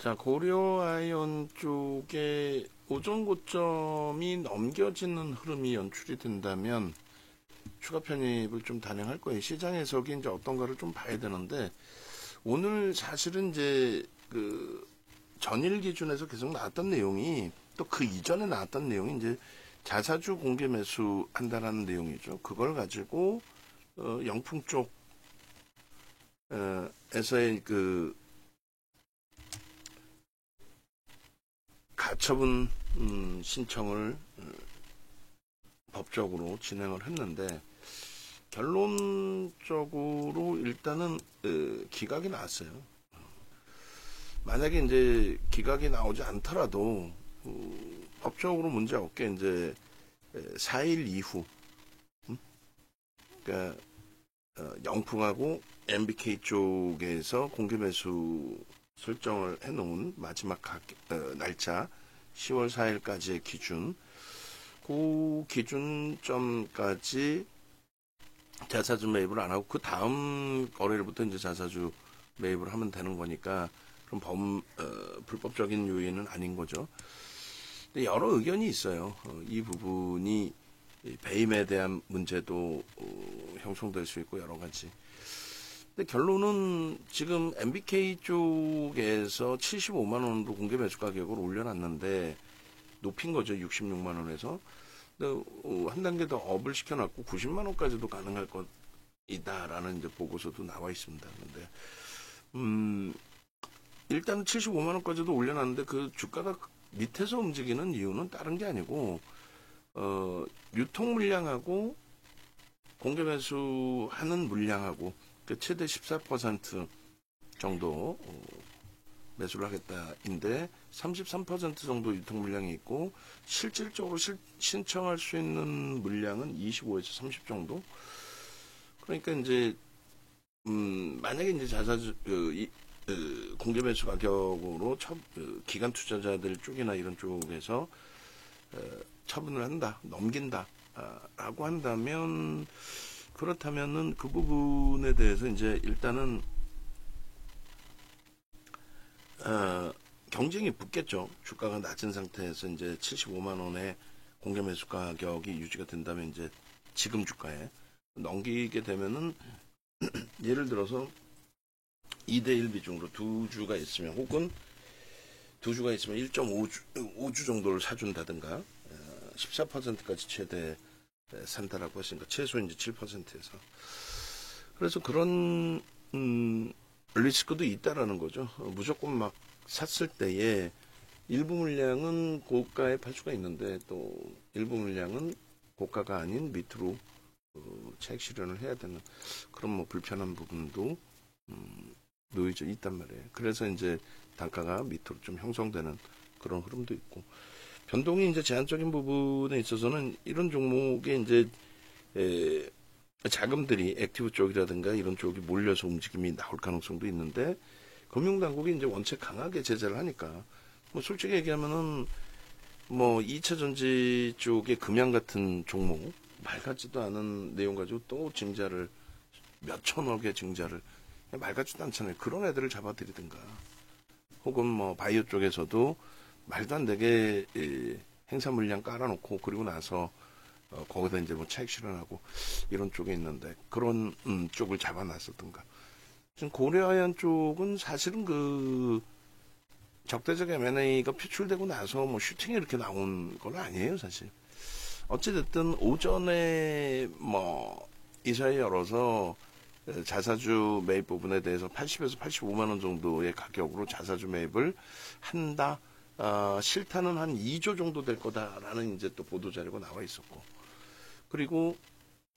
자, 고려아이언 쪽에 오전 고점이 넘겨지는 흐름이 연출이 된다면 추가 편입을 좀 단행할 거예요. 시장에서 이제 어떤가를 좀 봐야 되는데, 오늘 사실은 이제 그 전일 기준에서 계속 나왔던 내용이, 또 그 이전에 나왔던 내용이 이제 자사주 공개 매수 한다라는 내용이죠. 그걸 가지고 영풍 쪽에서의 그 가처분 신청을 법적으로 진행을 했는데, 결론적으로 일단은 기각이 나왔어요. 만약에 이제 기각이 나오지 않더라도 법적으로 문제 없게 이제 4일 이후, 그러니까 영풍하고 MBK 쪽에서 공개 매수 설정을 해놓은 마지막 날짜 10월 4일까지의 기준, 그 기준점까지 자사주 매입을 안 하고 그 다음 거래일부터 이제 자사주 매입을 하면 되는 거니까, 그럼 불법적인 요인은 아닌 거죠. 근데 여러 의견이 있어요. 이 부분이 배임에 대한 문제도 형성될 수 있고 여러 가지. 근데 결론은 지금 MBK 쪽에서 75만 원으로 공개 매수 가격을 올려놨는데, 높인 거죠. 66만 원에서. 근데 한 단계 더 업을 시켜놨고 90만 원까지도 가능할 것이다라는 이제 보고서도 나와 있습니다. 근데 일단 75만 원까지도 올려놨는데 그 주가가 밑에서 움직이는 이유는 다른 게 아니고 유통 물량하고 공개 매수하는 물량하고 그 최대 14% 정도 매수를 하겠다인데, 33% 정도 유통 물량이 있고 실질적으로 신청할 수 있는 물량은 25에서 30 정도. 그러니까 이제 만약에 이제 자사주 공개 매수 가격으로 기관 투자자들 쪽이나 이런 쪽에서 처분을 한다, 넘긴다 라고 한다면, 그렇다면은 그 부분에 대해서 이제 일단은 경쟁이 붙겠죠. 주가가 낮은 상태에서 이제 75만 원의 공개 매수 가격이 유지가 된다면, 이제 지금 주가에 넘기게 되면은 예를 들어서 2대1 비중으로 두 주가 있으면, 혹은 두 주가 있으면 1.5주 정도를 사준다든가, 14%까지 최대 산다라고 했으니까 최소 이제 7%에서. 그래서 그런 리스크도 있다라는 거죠. 무조건 막 샀을 때에 일부 물량은 고가에 팔 수가 있는데, 또 일부 물량은 고가가 아닌 밑으로 차익 실현을 해야 되는 그런 뭐 불편한 부분도 놓여져 있단 말이에요. 그래서 이제 단가가 밑으로 좀 형성되는 그런 흐름도 있고, 변동이 이제 제한적인 부분에 있어서는 이런 종목에 이제 자금들이 액티브 쪽이라든가 이런 쪽이 몰려서 움직임이 나올 가능성도 있는데, 금융당국이 이제 원체 강하게 제재를 하니까, 뭐 솔직히 얘기하면은 뭐 2차 전지 쪽의 금양 같은 종목, 말 같지도 않은 내용 가지고 또 증자를 몇천억의 증자를, 말 같지도 않잖아요. 그런 애들을 잡아들이든가, 혹은 뭐 바이오 쪽에서도 말도 안 되게 행사 물량 깔아놓고 그리고 나서 거기다 이제 뭐 차익 실현하고 이런 쪽에 있는데, 그런 쪽을 잡아놨었던가. 지금 고려아연 쪽은 사실은 그 적대적 M&A가 표출되고 나서 뭐 슈팅이 이렇게 나온 건 아니에요, 사실. 어찌됐든 오전에 뭐 이사회 열어서 자사주 매입 부분에 대해서 80에서 85만 원 정도의 가격으로 자사주 매입을 한다. 실타는 한 2조 정도 될 거다라는 이제 또 보도 자료가 나와 있었고, 그리고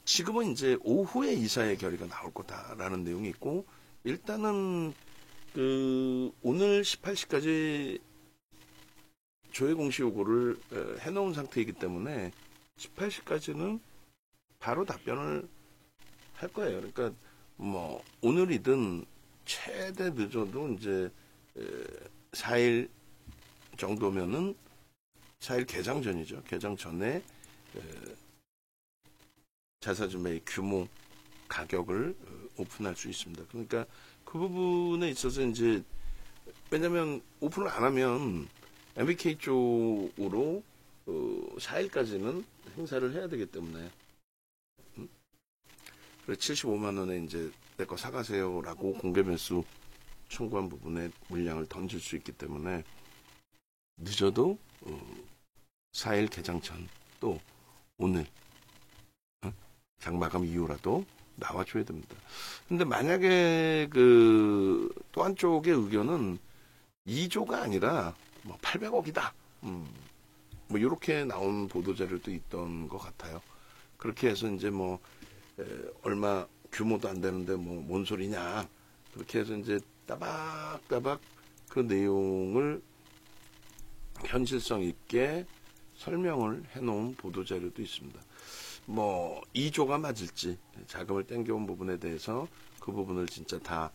지금은 이제 오후에 이사회 결의가 나올 거다라는 내용이 있고, 일단은 그 오늘 18시까지 조회 공시 요구를 해놓은 상태이기 때문에 18시까지는 바로 답변을 할 거예요. 그러니까 뭐 오늘이든 최대 늦어도 이제 4일 정도면은, 4일 개장 전이죠. 개장 전에 자사주 매입 규모, 가격을 오픈할 수 있습니다. 그러니까 그 부분에 있어서 이제 왜냐면 오픈을 안 하면 MBK 쪽으로 4일까지는 행사를 해야 되기 때문에 그래서 75만 원에 이제 내 거 사가세요라고 공개 매수 청구한 부분에 물량을 던질 수 있기 때문에 늦어도 4일 개장 전 또 오늘 장 마감 이후라도 나와줘야 됩니다. 근데 만약에 그 또 한쪽의 의견은 2조가 아니라 뭐 800억이다. 뭐 이렇게 나온 보도 자료도 있던 것 같아요. 그렇게 해서 이제 뭐 얼마 규모도 안 되는데 뭐 뭔 소리냐. 그렇게 해서 이제 따박따박 그 내용을 현실성 있게 설명을 해놓은 보도 자료도 있습니다. 뭐 2조가 맞을지 자금을 땡겨온 부분에 대해서 그 부분을 진짜 다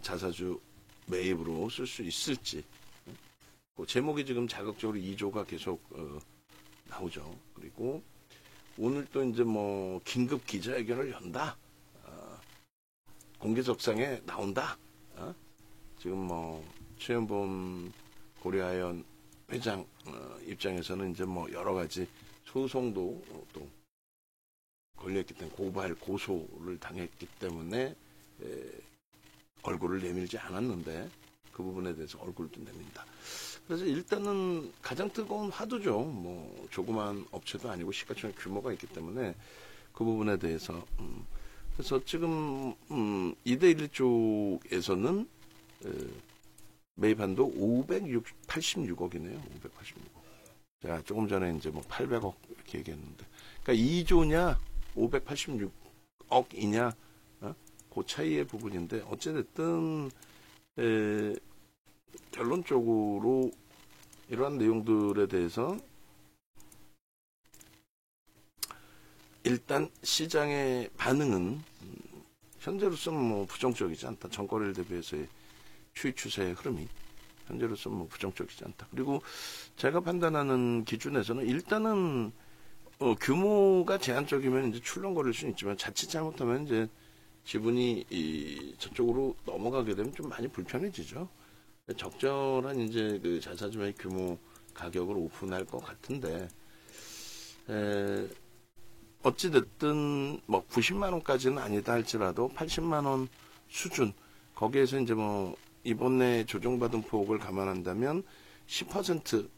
자사주 매입으로 쓸 수 있을지 그 제목이 지금 자극적으로 2조가 계속 나오죠. 그리고 오늘 또 이제 뭐 긴급 기자회견을 연다. 공개석상에 나온다. 지금 뭐 최연범 고려아연 회장 입장에서는 이제 뭐 여러 가지 소송도 또 걸렸기 때문에 고발 고소를 당했기 때문에 얼굴을 내밀지 않았는데 그 부분에 대해서 얼굴도 내민다. 그래서 일단은 가장 뜨거운 화두죠. 뭐 조그만 업체도 아니고 시가총액 규모가 있기 때문에 그 부분에 대해서 그래서 지금 2대1 쪽에서는 매입한도 586억이네요. 586억. 제가 조금 전에 이제 뭐 800억 이렇게 얘기했는데, 그러니까 2조냐 586억이냐 그 차이의 부분인데 어찌됐든 결론적으로 이러한 내용들에 대해서 일단 시장의 반응은 현재로서는 뭐 부정적이지 않다. 전거래를 대비해서의 추이 추세의 흐름이 현재로서는 뭐 부정적이지 않다. 그리고 제가 판단하는 기준에서는 일단은 규모가 제한적이면 이제 출렁거릴 수는 있지만 자칫 잘못하면 이제 지분이 저쪽으로 넘어가게 되면 좀 많이 불편해지죠. 적절한 이제 그 자사주 매입 규모 가격을 오픈할 것 같은데 어찌됐든 뭐 90만 원까지는 아니다 할지라도 80만 원 수준 거기에서 이제 뭐 이번에 조정받은 폭을 감안한다면 10%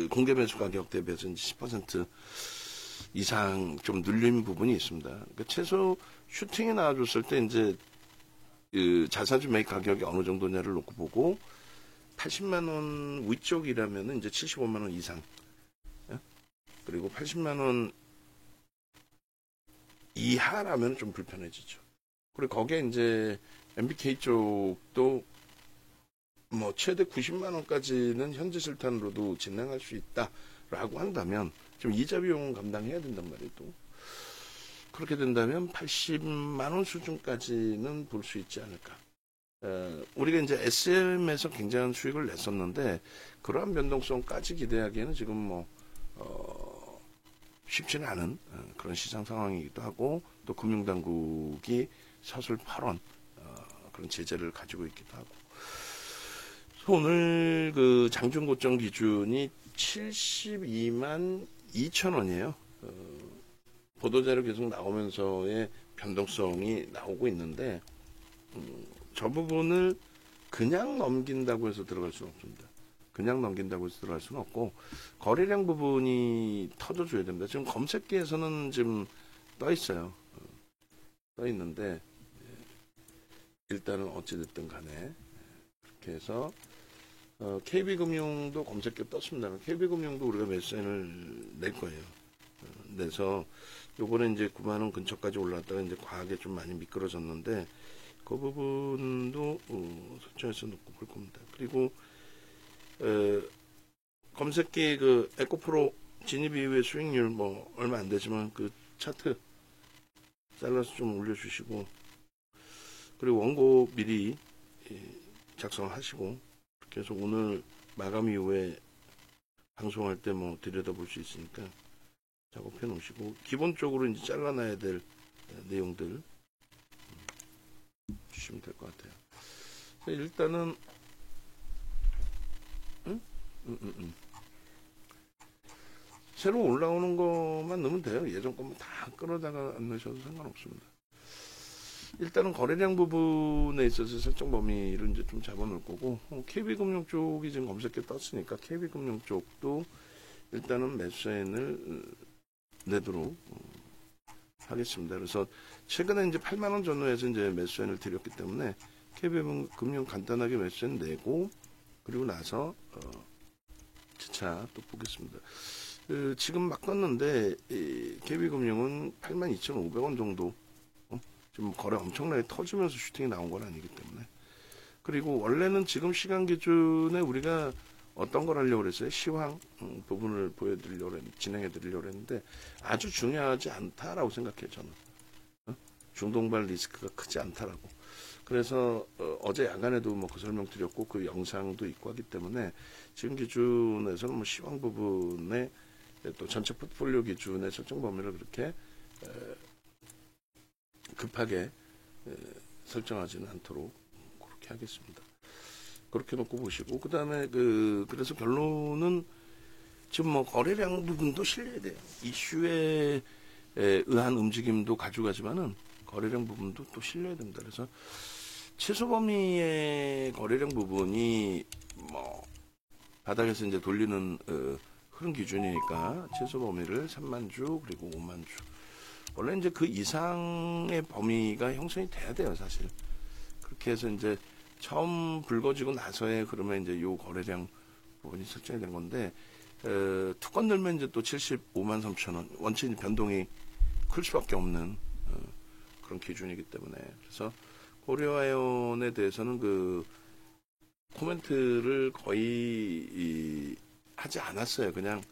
공개 매수 가격 대비해서 이제 10% 이상 좀 눌린 부분이 있습니다. 그러니까 최소 슈팅이 나와줬을 때 이제 그 자사주 매입 가격이 어느 정도냐를 놓고 보고 80만 원 위쪽이라면 이제 75만 원 이상 그리고 80만 원 이하라면 좀 불편해지죠. 그리고 거기에 이제 MBK 쪽도 뭐 최대 90만 원까지는 현재 실탄으로도 진행할 수 있다라고 한다면 좀 이자 비용은 감당해야 된단 말이에요. 또 그렇게 된다면 80만 원 수준까지는 볼 수 있지 않을까. 우리가 이제 SM에서 굉장한 수익을 냈었는데 그러한 변동성까지 기대하기에는 지금 뭐 쉽지는 않은 그런 시장 상황이기도 하고 또 금융당국이 서술 8원 그런 제재를 가지고 있기도 하고 오늘 그 장중 고점 기준이 72만 2천 원이에요. 보도자료 계속 나오면서의 변동성이 나오고 있는데 저 부분을 그냥 넘긴다고 해서 들어갈 수는 없습니다. 그냥 넘긴다고 해서 들어갈 수는 없고 거래량 부분이 터져줘야 됩니다. 지금 검색기에서는 지금 떠 있어요. 떠 있는데 일단은 어찌됐든 간에 그렇게 해서 KB금융도 검색기 떴습니다. KB금융도 우리가 매수세를 낼 거예요. 내서 요번에 이제 9만 원 근처까지 올랐다가 이제 과하게 좀 많이 미끄러졌는데 그 부분도 설정해서 놓고 볼 겁니다. 그리고 검색기 그 에코프로 진입 이후에 수익률 뭐 얼마 안 되지만 그 차트 잘라서 좀 올려주시고 그리고 원고 미리 작성하시고 그렇게 해서 오늘 마감 이후에 방송할 때 뭐 들여다볼 수 있으니까 작업해 놓으시고 기본적으로 이제 잘라놔야 될 내용들 주시면 될 것 같아요. 일단은 음, 음, 음. 새로 올라오는 것만 넣으면 돼요. 예전 것만 다 끌어다가 안 넣으셔도 상관없습니다. 일단은 거래량 부분에 있어서 설정 범위를 이제 좀 잡아놓을 거고, KB금융 쪽이 지금 검색에 떴으니까 KB금융 쪽도 일단은 매수인을 내도록 하겠습니다. 그래서 최근에 이제 8만 원 전후에서 이제 매수인을 드렸기 때문에 KB금융 간단하게 매수인 내고, 그리고 나서 기차 또 보겠습니다. 지금 막 떴는데 KB금융은 82,500원 정도, 지금 거래 엄청나게 터지면서 슈팅이 나온 건 아니기 때문에. 그리고 원래는 지금 시간 기준에 우리가 어떤 걸 하려고 그랬어요? 시황 부분을 진행해 드리려고 했는데 아주 중요하지 않다라고 생각해요, 저는. 중동발 리스크가 크지 않다라고. 그래서 어제 야간에도 뭐 그 설명 드렸고 그 영상도 있고 하기 때문에 지금 기준에서는 뭐 시황 부분에 또 전체 포트폴리오 기준의 설정 범위를 그렇게 급하게 설정하지는 않도록 그렇게 하겠습니다. 그렇게 놓고 보시고, 그 다음에 그래서 결론은 지금 뭐 거래량 부분도 실려야 돼요. 이슈에 의한 움직임도 가져가지만은 거래량 부분도 또 실려야 됩니다. 그래서 최소 범위의 거래량 부분이 뭐 바닥에서 이제 돌리는 흐름 기준이니까 최소 범위를 3만 주 그리고 5만 주. 원래 이제 그 이상의 범위가 형성이 돼야 돼요, 사실. 그렇게 해서 이제 처음 불거지고 나서의 그러면 이제 요 거래량 부분이 설정이 된 건데, 특권 들면 이제 또 75만 3천 원. 원체 변동이 클 수밖에 없는 그런 기준이기 때문에. 그래서 고려아연에 대해서는 그 코멘트를 거의 하지 않았어요. 그냥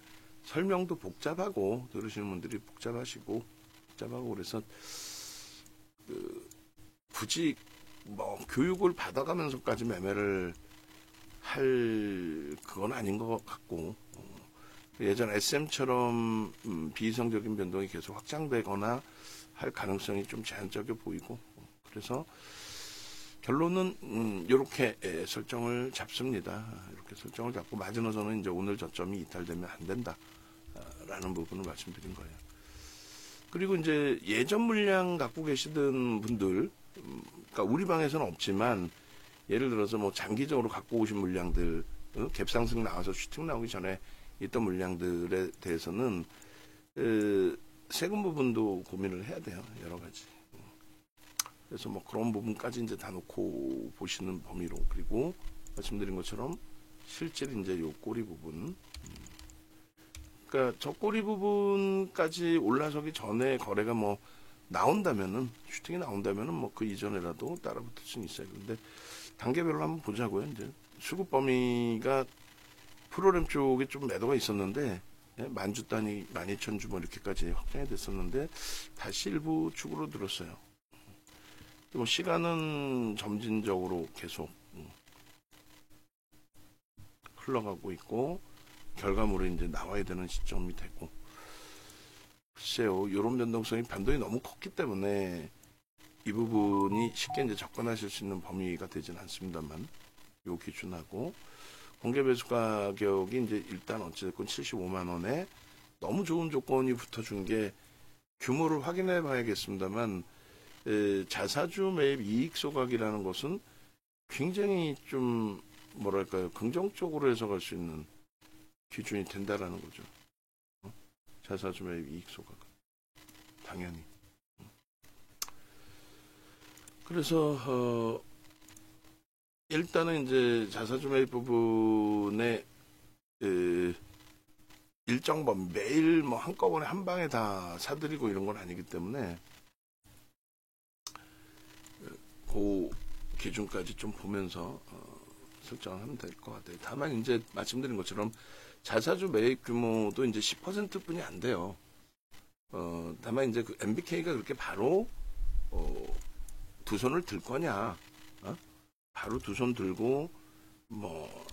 설명도 복잡하고 들으시는 분들이 복잡하고 그래서 굳이 뭐 교육을 받아가면서까지 매매를 할 그건 아닌 것 같고, 예전 SM처럼 비이성적인 변동이 계속 확장되거나 할 가능성이 좀 제한적이어 보이고, 그래서 결론은 이렇게 설정을 잡습니다. 이렇게 설정을 잡고 마지노선은 이제 오늘 저점이 이탈되면 안 된다라는 부분을 말씀드린 거예요. 그리고 이제 예전 물량 갖고 계시던 분들, 그러니까 우리 방에서는 없지만 예를 들어서 뭐 장기적으로 갖고 오신 물량들, 갭상승 나와서 슈팅 나오기 전에 있던 물량들에 대해서는 세금 부분도 고민을 해야 돼요. 여러 가지. 그래서 뭐 그런 부분까지 이제 다 놓고 보시는 범위로, 그리고 말씀드린 것처럼 실질 이제 요 꼬리 부분, 그러니까 저 꼬리 부분까지 올라서기 전에 거래가 뭐 나온다면은, 슈팅이 나온다면은 뭐 그 이전에라도 따라붙을 수는 있어요. 근데 단계별로 한번 보자고요. 이제 수급 범위가 프로그램 쪽에 좀 매도가 있었는데, 만주 단위 12,000주 뭐 이렇게까지 확장이 됐었는데 다시 일부 축으로 늘었어요. 뭐 시간은 점진적으로 계속 흘러가고 있고 결과물이 이제 나와야 되는 시점이 됐고, 글쎄요, 이런 변동이 너무 컸기 때문에 이 부분이 쉽게 이제 접근하실 수 있는 범위가 되진 않습니다만, 요 기준하고 공개 배수 가격이 이제 일단 어찌됐건 75만 원에 너무 좋은 조건이 붙어준 게, 규모를 확인해 봐야겠습니다만 자사주 매입 이익 소각이라는 것은 굉장히 좀 뭐랄까요, 긍정적으로 해석할 수 있는 기준이 된다라는 거죠. 자사주 매입 이익 소각 당연히. 그래서 일단은 이제 자사주 매입 부분에 일정 범위, 매일 뭐 한꺼번에 한 방에 다 사들이고 이런 건 아니기 때문에 그 기준까지 좀 보면서 설정을 하면 될 것 같아요. 다만 이제 말씀드린 것처럼 자사주 매입 규모도 이제 10%뿐이 안 돼요. 다만 이제 그 MBK가 그렇게 바로 두 손을 들 거냐, 바로 두 손 들고 뭐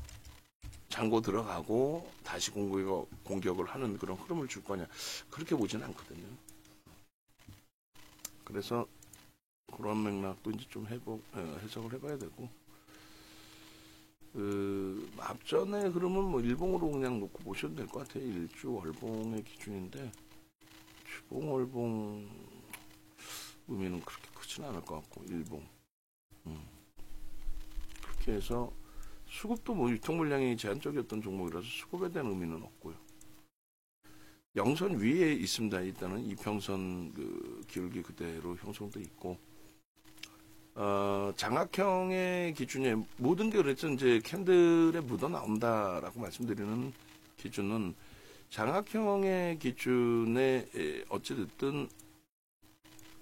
잔고 들어가고 다시 공격을 하는 그런 흐름을 줄 거냐, 그렇게 보지는 않거든요. 그래서 그런 맥락도 이제 좀 해석을 해봐야 되고, 앞전에 그러면 뭐 일봉으로 그냥 놓고 보셔도 될 것 같아요. 일주 월봉의 기준인데 주봉 월봉 의미는 그렇게 크지는 않을 것 같고 일봉 그렇게 해서 수급도 뭐 유통 물량이 제한적이었던 종목이라서 수급에 대한 의미는 없고요. 영선 위에 있습니다. 일단은 이평선 그 기울기 그대로 형성돼 있고 장악형의 기준에 모든 게 그랬죠. 이제 캔들에 묻어 나온다라고 말씀드리는 기준은 장악형의 기준에 어찌됐든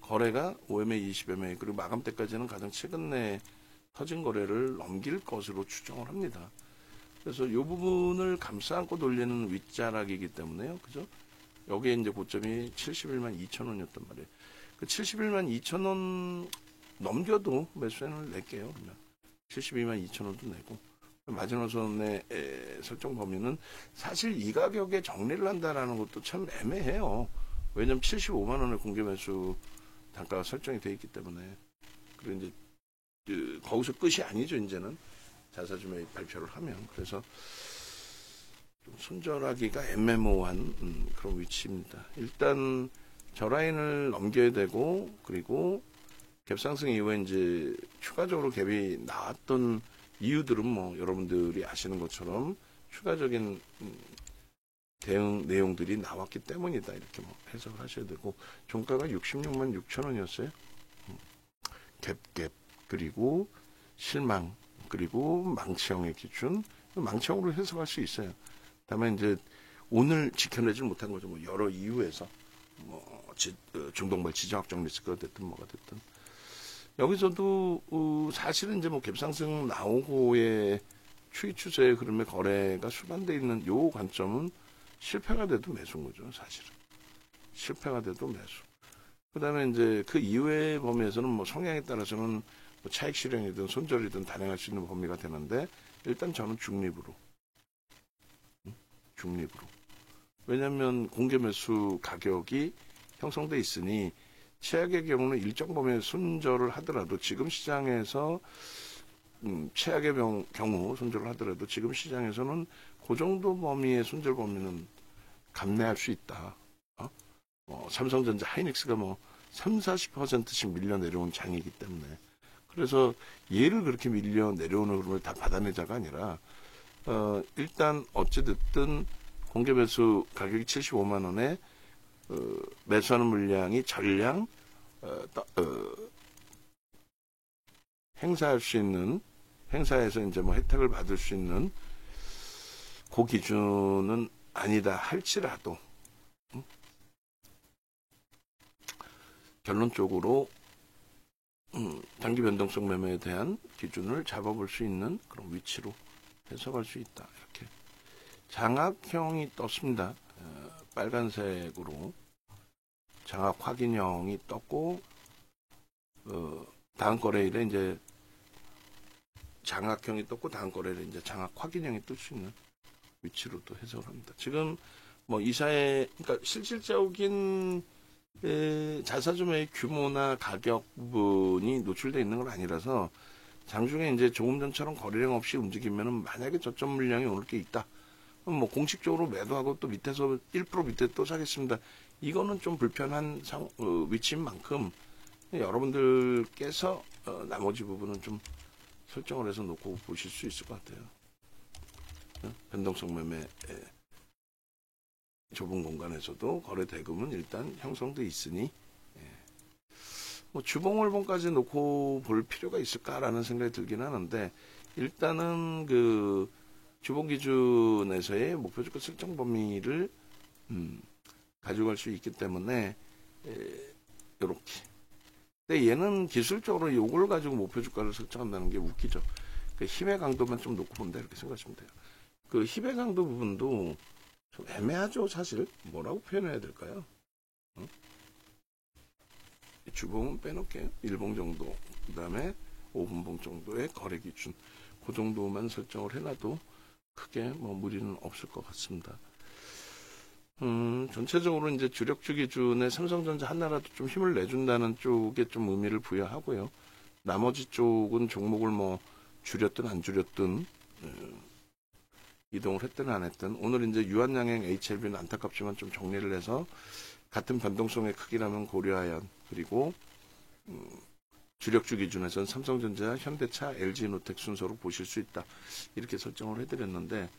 거래가 5MA, 20MA 그리고 마감 때까지는 가장 최근에 터진 거래를 넘길 것으로 추정을 합니다. 그래서 이 부분을 감싸 안고 돌리는 윗자락이기 때문에요. 그죠? 여기에 이제 고점이 71만 2천 원이었단 말이에요. 그 71만 2천 원 넘겨도 매수세를 낼게요. 그러면 72만 2천 원도 내고 마지노선의 설정 범위는 사실 이 가격에 정리를 한다라는 것도 참 애매해요. 왜냐면 75만 원의 공개 매수 단가가 설정이 돼 있기 때문에 그리고 이제 거기서 끝이 아니죠. 이제는 자사주매 발표를 하면 그래서 좀 손절하기가 애매모호한 그런 위치입니다. 일단 저 라인을 넘겨야 되고 그리고 갭상승 이후에 이제 추가적으로 갭이 나왔던 이유들은 뭐 여러분들이 아시는 것처럼 추가적인 대응 내용들이 나왔기 때문이다 이렇게 뭐 해석을 하셔야 되고 종가가 66만 6천 원이었어요. 갭 그리고 실망 그리고 망치형의 기준 망치형으로 해석할 수 있어요. 다만 이제 오늘 지켜내지 못한 거죠. 뭐 여러 이유에서 뭐 중동발 지정학적 리스크가 됐든 뭐가 됐든 여기서도 사실은 이제 뭐 갭상승 나오고의 추이 추세의 흐름의 거래가 수반돼 있는 요 관점은 실패가 돼도 매수인 거죠. 사실은 실패가 돼도 매수. 그다음에 이제 그 이후의 범위에서는 뭐 성향에 따라서는 뭐 차익 실현이든 손절이든 단행할 수 있는 범위가 되는데 일단 저는 중립으로. 왜냐하면 공개 매수 가격이 형성돼 있으니 최악의 경우는 일정 범위의 손절을 하더라도 지금 시장에서 최악의 경우 손절을 하더라도 지금 시장에서는 그 정도 범위의 손절 범위는 감내할 수 있다. 삼성전자, 하이닉스가 뭐 3, 40%씩 밀려 내려온 장이기 때문에 그래서 얘를 그렇게 밀려 내려오는 흐름을 다 받아내자가 아니라 일단 어찌됐든 공개 매수 가격이 75만 원에 매수하는 물량이 전량 행사할 수 있는 행사에서 이제 뭐 혜택을 받을 수 있는 그 기준은 아니다 할지라도 결론적으로 단기 변동성 매매에 대한 기준을 잡아볼 수 있는 그런 위치로 해석할 수 있다. 이렇게 장악형이 떴습니다. 빨간색으로 장악 확인형이 떴고 다음 거래일에 이제 장악형이 떴고 다음 거래일에 이제 장악 확인형이 뜰 수 있는 위치로 또 해석을 합니다. 지금 뭐 이사의 그러니까 실질적인 자사주매의 규모나 가격 부분이 노출되어 있는 건 아니라서 장중에 이제 조금 전처럼 거래량 없이 움직이면은 만약에 저점 물량이 오를 게 있다. 그럼 뭐 공식적으로 매도하고 또 밑에서 1% 밑에 또 사겠습니다. 이거는 좀 불편한 위치인 만큼 여러분들께서 나머지 부분은 좀 설정을 해서 놓고 보실 수 있을 것 같아요. 변동성 매매 좁은 공간에서도 거래 대금은 일단 형성돼 있으니 뭐 주봉월봉까지 놓고 볼 필요가 있을까라는 생각이 들긴 하는데 일단은 그 주봉 기준에서의 목표 주가 설정 범위를 가져갈 수 있기 때문에 이렇게. 근데 얘는 기술적으로 요걸 가지고 목표 주가를 설정한다는 게 웃기죠. 그 힘의 강도만 좀 놓고 본다 이렇게 생각하시면 돼요. 그 힘의 강도 부분도 좀 애매하죠, 사실. 뭐라고 표현해야 될까요? 주봉은 빼놓게 1봉 정도, 그 다음에 5분봉 정도의 거래 기준, 그 정도만 설정을 해놔도 크게 뭐 무리는 없을 것 같습니다. 전체적으로 이제 주력주 기준에 삼성전자 하나라도 좀 힘을 내준다는 쪽에 좀 의미를 부여하고요. 나머지 쪽은 종목을 뭐 줄였든 안 줄였든 이동을 했든 안 했든 오늘 이제 유한양행 HLB는 안타깝지만 좀 정리를 해서 같은 변동성의 크기라면 고려아연 그리고 주력주 기준에서는 삼성전자, 현대차, LG노텍 순서로 보실 수 있다. 이렇게 설정을 해드렸는데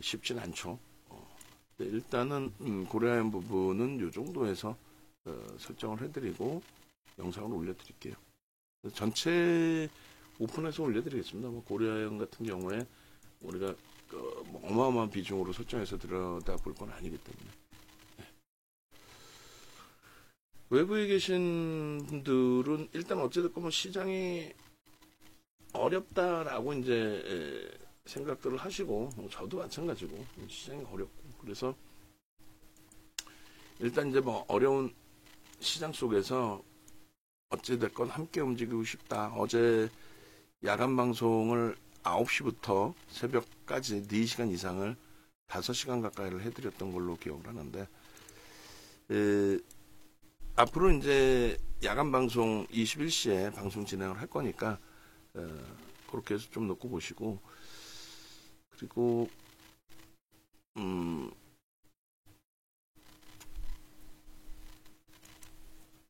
쉽진 않죠. 네, 일단은 고려아연 부분은 이 정도에서 설정을 해드리고 영상을 올려드릴게요. 전체 오픈해서 올려드리겠습니다. 뭐 고려아연 같은 경우에 우리가 뭐 어마어마한 비중으로 설정해서 들여다볼 건 아니기 때문에. 외부에 계신 분들은 일단 어찌됐건 뭐 시장이 어렵다라고 이제 생각들을 하시고 저도 마찬가지고 시장이 어렵고 그래서 일단 이제 뭐 어려운 시장 속에서 어찌됐건 함께 움직이고 싶다. 어제 야간 방송을 9시부터 새벽까지 4시간 이상을 5시간 가까이를 해드렸던 걸로 기억을 하는데 앞으로 이제 야간 방송 21시에 방송 진행을 할 거니까 그렇게 해서 좀 놓고 보시고 그리고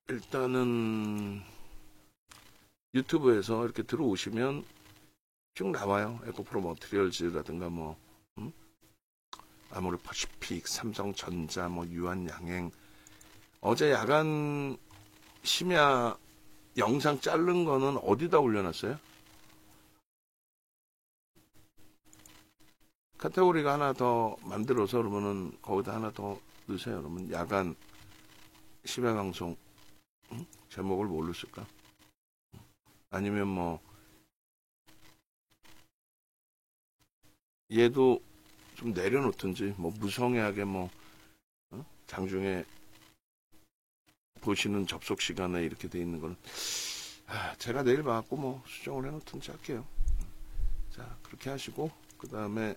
일단은 유튜브에서 이렇게 들어오시면 쭉 나와요. 에코프로 머티리얼즈라든가 뭐 아모르 퍼시픽, 삼성전자, 뭐 유한양행 어제 야간 심야 영상 자른 거는 어디다 올려놨어요? 카테고리가 하나 더 만들어서 그러면은 거기다 하나 더 넣으세요. 그러면 야간 심야 방송 제목을 뭘로 쓸까? 아니면 뭐 얘도 좀 내려놓든지 뭐 무성의하게 뭐 장중에 보시는 접속 시간에 이렇게 돼 있는 거는 제가 내일 봐갖고 뭐 수정을 해놓든지 할게요. 자 그렇게 하시고 그 다음에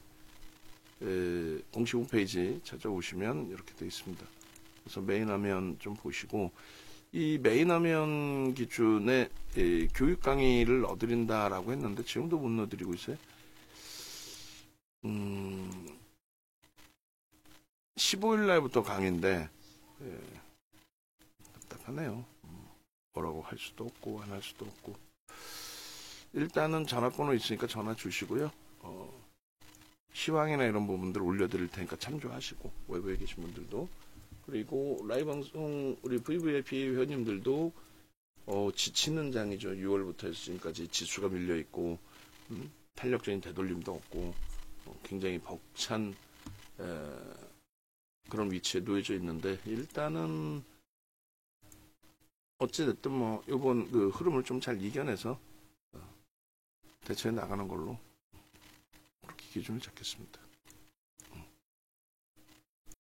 공식 홈페이지 찾아오시면 이렇게 돼 있습니다. 그래서 메인 화면 좀 보시고 이 메인 화면 기준에 교육 강의를 넣어드린다라고 했는데 지금도 못 넣어드리고 있어요. 15일 날부터 강의인데 답답하네요. 뭐라고 할 수도 없고 안 할 수도 없고 일단은 전화번호 있으니까 전화 주시고요. 시황이나 이런 부분들 올려드릴 테니까 참조하시고 외부에 계신 분들도 그리고 라이브 방송 우리 VVIP 회원님들도 지치는 장이죠. 6월부터 해서 지금까지 지수가 밀려 있고 탄력적인 되돌림도 없고 굉장히 벅찬 그런 위치에 놓여져 있는데 일단은 어찌됐든 뭐 이번 그 흐름을 좀 잘 이겨내서 대처해 나가는 걸로 그렇게 기준을 잡겠습니다.